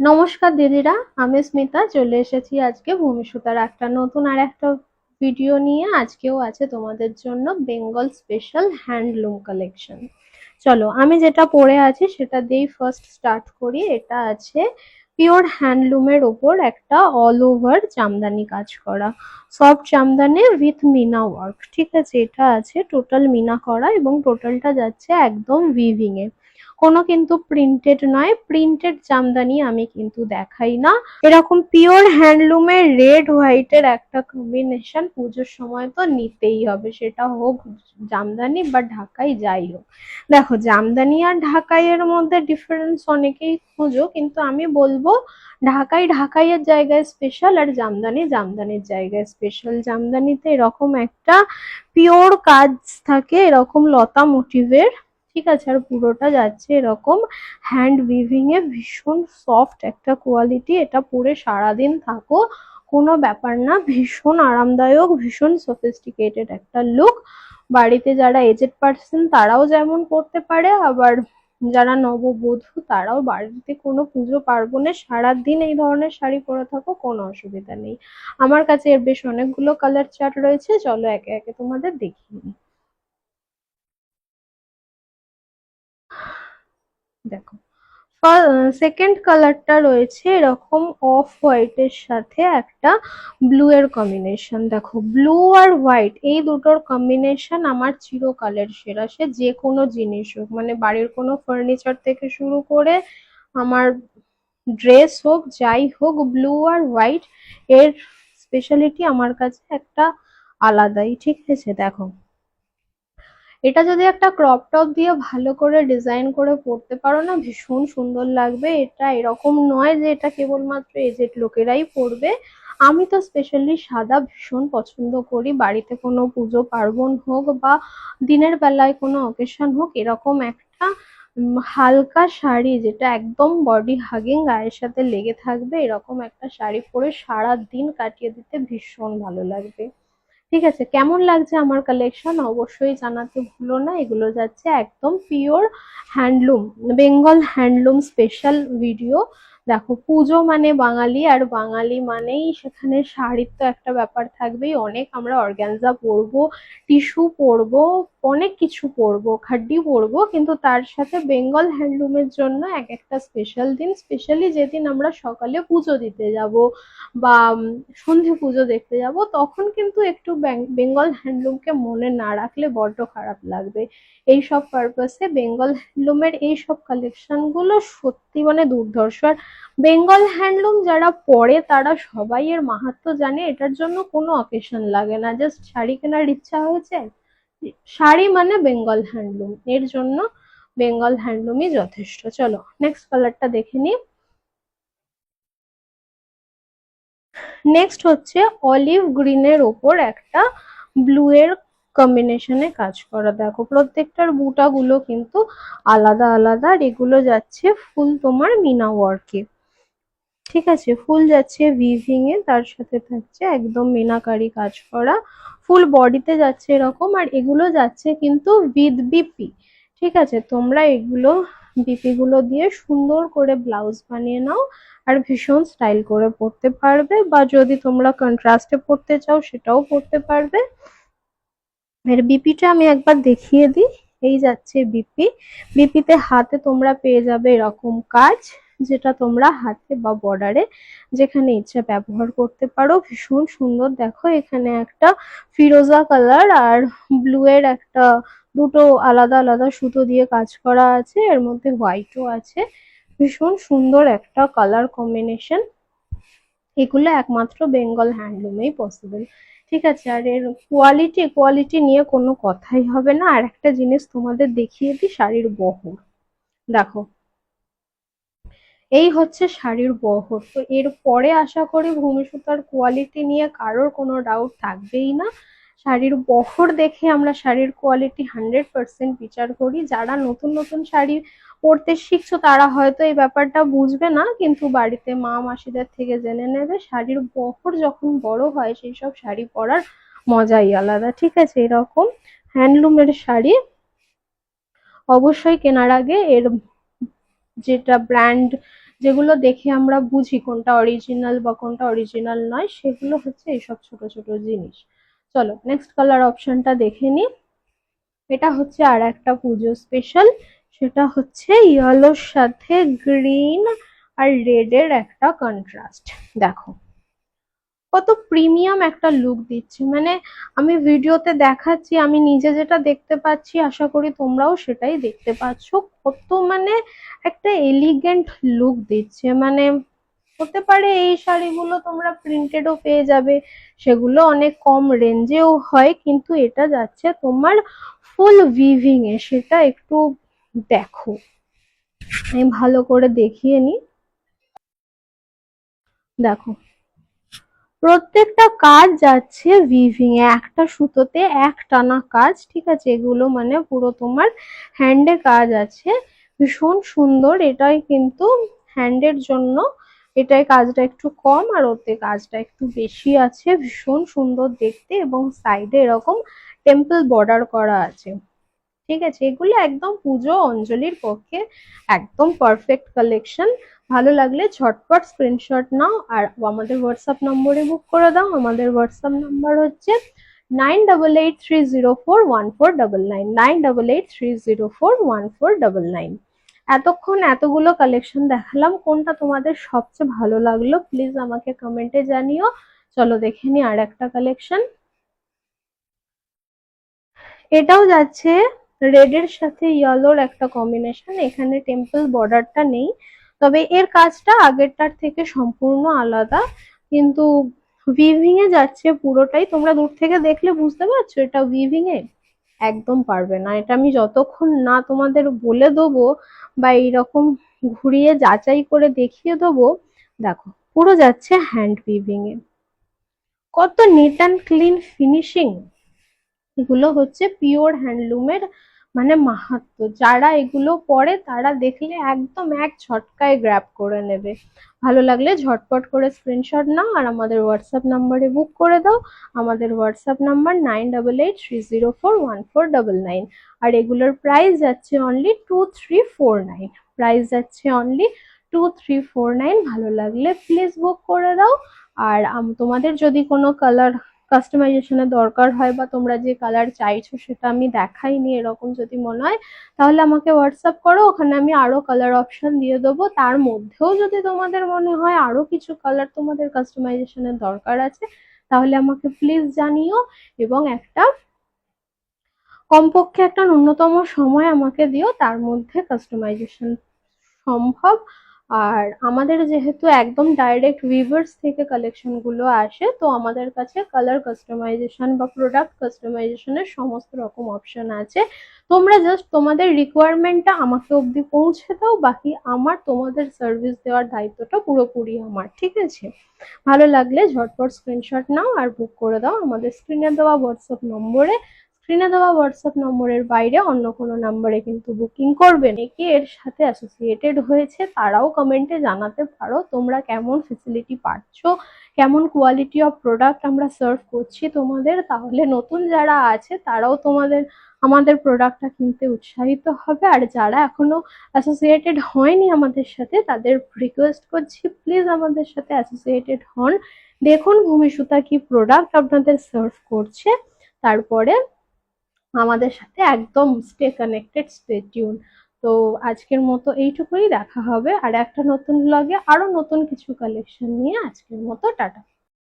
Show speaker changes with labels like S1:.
S1: নমস্কার দিদিরা, আমি স্মিতা চলে এসেছি আজকে ভূমিসূতার একটা নতুন আর একটা ভিডিও নিয়ে। আজকেও আছে তোমাদের জন্য বেঙ্গল স্পেশাল হ্যান্ডলুম কালেকশন। চলো, আমি যেটা পরে আছি সেটা দিয়েই ফার্স্ট স্টার্ট করি। এটা আছে পিওর হ্যান্ডলুমের ওপর একটা অল ওভার জামদানি কাজ করা soft jamdani with meena work. ঠিক আছে, এটা আছে টোটাল মিনা করা এবং টোটালটা যাচ্ছে একদম উইভিং এ। কোনো কিন্তু প্রিন্টেড নয়, প্রিন্টেড জামদানি আমি কিন্তু দেখাই না। এরকম পিওর হ্যান্ডলুমের রেড হোয়াইটের একটা কম্বিনেশন পুজোর সময় তো নিতেই হবে, সেটা হোক জামদানি বা ঢাকাই যাই হোক। দেখো, জামদানি আর ঢাকাইয়ের মধ্যে ডিফারেন্স অনেকেই খোঁজো, কিন্তু আমি বলবো ঢাকাই ঢাকাইয়ের জায়গায় স্পেশাল আর জামদানি জামদানির জায়গায় স্পেশাল। জামদানিতে এরকম একটা পিওর কাজ থাকে, এরকম লতা মোটিভের। ঠিক আছে, আর পুরোটা যাচ্ছে এরকম হ্যান্ড উইভিং এ, ভীষণ সফট একটা কোয়ালিটি। এটা পরে সারাদিন থাকো, কোনো ব্যাপার না, ভীষণ আরামদায়ক, ভীষণ সফিস্টিকেটেড একটা লুক। বাড়িতে যারা এজেড পার্সন তারাও যেমন পড়তে পারে, আবার যারা নববধূ তারাও বাড়িতে কোনো পুজো পার্বণে সারাদিন এই ধরনের শাড়ি পরে থাকো, কোনো অসুবিধা নেই। আমার কাছে এর বেশ অনেকগুলো কালার চার্ট রয়েছে, চলো একে একে তোমাদের দেখিয়ে নিই। দেখো, সেকেন্ড কালারটা রয়েছে এরকম অফ হোয়াইটের সাথে একটা ব্লু এর কম্বিনেশন। দেখো, ব্লু আর হোয়াইট এই দুটোর কম্বিনেশন আমার চিরকালের সেরা। সে যে কোনো জিনিস হোক, মানে বাড়ির কোনো ফার্নিচার থেকে শুরু করে আমার ড্রেস হোক, যাই হোক, ব্লু আর হোয়াইট এর স্পেশালিটি আমার কাছে একটা আলাদাই। ঠিক আছে, দেখো, এটা যদি একটা ক্রপ টপ দিয়ে ভালো করে ডিজাইন করে পরতে পারো না, ভীষণ সুন্দর লাগবে। এটা এরকম নয় যে এটা কেবলমাত্র এজেড লোকেরাই পরবে। আমি তো স্পেশালি সাদা ভীষণ পছন্দ করি। বাড়িতে কোনো পুজো পার্বণ হোক বা দিনের বেলায় কোনো অকেশন হোক, এরকম একটা হালকা শাড়ি যেটা একদম বডি হাগিং গায়ের সাথে লেগে থাকবে, এরকম একটা শাড়ি পরে সারা দিন কাটিয়ে দিতে ভীষণ ভালো লাগবে। ঠিক আছে, কেমন লাগছে আমার কালেকশন অবশ্যই জানাতে ভুলো না। এগুলো যাচ্ছে একদম pure handloom, Bengal handloom special video. দেখো, পুজো মানে বাঙালি, আর বাঙালি মানেই সেখানে শাড়ির তো একটা ব্যাপার থাকবেই। অনেক আমরা অর্গ্যানজা পরবো, টিস্যু পরবো, অনেক কিছু পরবো, খাড্ডি পরবো, কিন্তু তার সাথে বেঙ্গল হ্যান্ডলুমের জন্য এক একটা স্পেশাল দিন, স্পেশালি যেদিন আমরা সকালে পুজো দিতে যাব বা সন্ধে পুজো দেখতে যাব, তখন কিন্তু একটু বেঙ্গল হ্যান্ডলুমকে মনে না রাখলে বড্ড খারাপ লাগবে। এই সব পারপাসে বেঙ্গল হ্যান্ডলুমের এই সব কালেকশন গুলো সত্যি মানে দুর্ধর্ষ। আর বেঙ্গল হ্যান্ডলুম যারা পরে তারা সবাই এর মাহাত্ম্য জানে। এটার জন্য কোনো অকেশন লাগে না, জাস্ট শাড়ি কেনার ইচ্ছা হয়েছে, শাড়ি মানে বেঙ্গল হ্যান্ডলুম, এর জন্য বেঙ্গল হ্যান্ডলুমই যথেষ্ট। চলো নেক্সট কালারটা দেখে নিই। নেক্সট হচ্ছে অলিভ গ্রিনের ওপর একটা ব্লু এর কম্বিনেশনে কাজ করা। দেখো, প্রত্যেকটার বুটাগুলো কিন্তু আলাদা আলাদা, আর এগুলো যাচ্ছে ফুল তোমার মিনা ওয়ার্কে। ঠিক আছে, ফুল যাচ্ছে উইভিং এ, তার সাথে থাকছে একদম মিনাকারি কাজ করা। ফুল বডিতে যাচ্ছে এরকম, আর এগুলো যাচ্ছে কিন্তু উইথ বিপি। ঠিক আছে, তোমরা এগুলো বিপি গুলো দিয়ে সুন্দর করে ব্লাউজ বানিয়ে নাও, আর ভীষণ স্টাইল করে পরতে পারবে, বা যদি তোমরা কন্ট্রাস্টে পরতে চাও সেটাও পরতে পারবে। এর বিপিটা আমি একবার দেখিয়ে দিই। এই যাচ্ছে বিপি। বিপিতে হাতে তোমরা পেয়ে যাবে এরকম কাজ, যেটা তোমরা হাতে বা বর্ডারে যেখানে ইচ্ছা ব্যবহার করতে পারো। ভীষণ সুন্দর। দেখো, এখানে একটা ফিরোজা কালার আর ব্লু এর একটা দুটো আলাদা আলাদা সুতো দিয়ে কাজ করা আছে, এর মধ্যে হোয়াইটও আছে। ভীষণ সুন্দর একটা কালার কম্বিনেশন। এগুলো একমাত্র বেঙ্গল হ্যান্ডলুমেই পসিবল। ঠিক আছে, আর এর কোয়ালিটি কোয়ালিটি নিয়ে কোনো কথাই হবে না। আর একটা জিনিস তোমাদের দেখিয়ে দিই, শাড়ির বহর। দেখো, এই হচ্ছে শাড়ির বহর। তো এর পরে আশা করি ভূমিসূতার কোয়ালিটি নিয়ে কারোর কোনো ডাউট থাকবেই না। শাড়ির বহর দেখে আমরা শাড়ির কোয়ালিটি 100% বিচার করি। যারা নতুন নতুন শাড়ি পরতে শিখছো তারা হয়তো এই ব্যাপারটা বুঝবে না, কিন্তু বাড়িতে মা মাসিদের থেকে জেনে নেবে। শাড়ির বহর যখন বড় হয় সেই সব শাড়ি পরার মজাই আলাদা। ঠিক আছে, এরকম হ্যান্ডলুমের শাড়ি অবশ্যই কেনার আগে এর যেটা ব্র্যান্ড, যেগুলো দেখে আমরা বুঝি কোনটা অরিজিনাল বা কোনটা অরিজিনাল নয়, সেগুলো হচ্ছে এইসব ছোট ছোট জিনিস। চলো নেক্সট কালার অপশনটা দেখে নিই। এটা হচ্ছে আর একটা পুজো স্পেশাল, সেটা হচ্ছে ইয়েলোর সাথে গ্রিন আর রেড এর একটা কন্ট্রাস্ট। দেখো কত প্রিমিয়াম একটা লুক দিচ্ছে, মানে আমি ভিডিওতে দেখাচ্ছি, আমি নিজে যেটা দেখতে পাচ্ছি আশা করি তোমরাও সেটাই দেখতে পাচ্ছ। কত মানে একটা এলিগেন্ট লুক দিচ্ছে, মানে হতে পারে এই শাড়িগুলো তোমরা প্রিন্টেডও পেয়ে যাবে, সেগুলো অনেক কম রেঞ্জেও হয়, কিন্তু এটা যাচ্ছে তোমার ফুল উইভিং এ, সেটা একটু দেখো। আমি ভালো করে দেখিয়ে নিই। দেখো প্রত্যেকটা কাজ যাচ্ছে উইভিং এ, একটা সুতোতে এক টানা কাজ, ঠিক আছে, এগুলো মানে পুরো তোমার হ্যান্ডে কাজ আছে, ভীষণ সুন্দর। এটাই কিন্তু হ্যান্ডের জন্য এটাই কাজটা একটু কম, আর ওতে কাজটা একটু বেশি আছে, ভীষণ সুন্দর দেখতে, এবং সাইডে এরকম টেম্পল বর্ডার করা আছে। ঠিক আছে, এগুলো একদম পুজো অঞ্জলির পক্ষে একদম পারফেক্ট কালেকশন। ভালো লাগলে ঝটপট স্ক্রিনশট নাও আর আমাদের হোয়াটসঅ্যাপ নম্বরে বুক করে দাও। আমাদের হোয়াটসঅ্যাপ নাম্বার হচ্ছে 9883041499, 9883041499। এতক্ষণ এতগুলো কালেকশন দেখালাম, কোনটা তোমাদের সবচেয়ে ভালো লাগলো প্লিজ আমাকে কমেন্টে জানিও। চলো দেখে নি আর একটা কালেকশন। এটাও যাচ্ছে রেড এর সাথে ইয়েলোর একটা কম্বিনেশন, এখানে টেম্পল বর্ডারটা নেই, তবে এর কাজটা আগেরটার থেকে সম্পূর্ণ আলাদা, কিন্তু উইভিং এ যাচ্ছে পুরোটাই। তোমরা দূর থেকে দেখলে বুঝতে পারছো এটা উইভিং এ, একদম পারবে না, এটা আমি যতক্ষণ না তোমাদের বলে দেবো বা এইরকম ঘুরিয়ে যাচাই করে দেখিয়ে দেবো। দেখো পুরো যাচ্ছে হ্যান্ড উইভিং এ, কত নিট অ্যান্ড ক্লিন ফিনিশিং। এগুলো হচ্ছে পিওর হ্যান্ডলুমের মানে মাহাত্ম্য, যারা এগুলো পরে তারা দেখলে একদম এক ঝটকায় গ্র্যাব করে নেবে। ভালো লাগলে ঝটপট করে স্ক্রিনশট নাও আর আমাদের হোয়াটসঅ্যাপ নাম্বারে বুক করে দাও। আমাদের হোয়াটসঅ্যাপ নাম্বার 9883041499, আর এগুলোর প্রাইস যাচ্ছে অনলি 2349, প্রাইস যাচ্ছে অনলি 2349। ভালো লাগলে প্লিজ বুক করে দাও। আর তোমাদের যদি কোনো কালার কাস্টমাইজেশনের দরকার হয় বা তোমরা যে কালার চাইছো সেটা আমি দেখাইনি এরকম যদি মনে হয়, তাহলে আমাকে হোয়াটসঅ্যাপ করো, ওখানে আমি আরো কালার অপশন দিয়ে দেবো। তার মধ্যেও যদি তোমাদের মনে হয় আরো কিছু কালার তোমাদের কাস্টমাইজেশনের দরকার আছে, তাহলে আমাকে প্লিজ জানিও, এবং একটা কমপক্ষে একটা ন্যূনতম সময় আমাকে দিও, তার মধ্যে কাস্টমাইজেশন সম্ভব। আর আমাদের যেহেতু একদম ডাইরেক্ট উইভার্স থেকে কালেকশন গুলো আসে, তো আমাদের কাছে কালার কাস্টমাইজেশন বা প্রোডাক্ট কাস্টমাইজেশনের সমস্ত রকম অপশন আছে। তোমরা জাস্ট তোমাদের রিকোয়ারমেন্টটা আমাকে অবধি পৌঁছে দাও, বাকি আমার তোমাদের সার্ভিস দেওয়ার দায়িত্বটা পুরোপুরি আমার, ঠিক আছে। ভালো লাগলে ঝটপট স্ক্রিনশট নাও আর বুক করে দাও আমাদের স্ক্রিনে দেওয়া হোয়াটসঅ্যাপ নম্বরে। স্ক্রিনে দেওয়া হোয়াটসঅ্যাপ নম্বরের বাইরে অন্য কোনো নাম্বারে কিন্তু বুকিং করবেন। একে এর সাথে অ্যাসোসিয়েটেড হয়েছে তারাও কমেন্টে জানাতে পারো তোমরা কেমন ফেসিলিটি পাচ্ছ, কেমন কোয়ালিটি অফ প্রোডাক্ট আমরা সার্ভ করছি তোমাদের, তাহলে নতুন যারা আছে তারাও আমাদের প্রোডাক্টটা কিনতে উৎসাহিত হবে। আর যারা এখনো অ্যাসোসিয়েটেড হয়নি আমাদের সাথে, তাদের রিকোয়েস্ট করছি প্লিজ আমাদের সাথে অ্যাসোসিয়েটেড হন, দেখুন ভূমিসূতা কি প্রোডাক্ট আপনাদের সার্ভ করছে, তারপরে আমাদের সাথে একদম স্টে কানেক্টেড, স্টে টিউন। তো আজকের মতো এইটুকুই, দেখা হবে আর একটা নতুন ব্লগে আরো নতুন কিছু কালেকশন নিয়ে। আজকের মতো টাটা।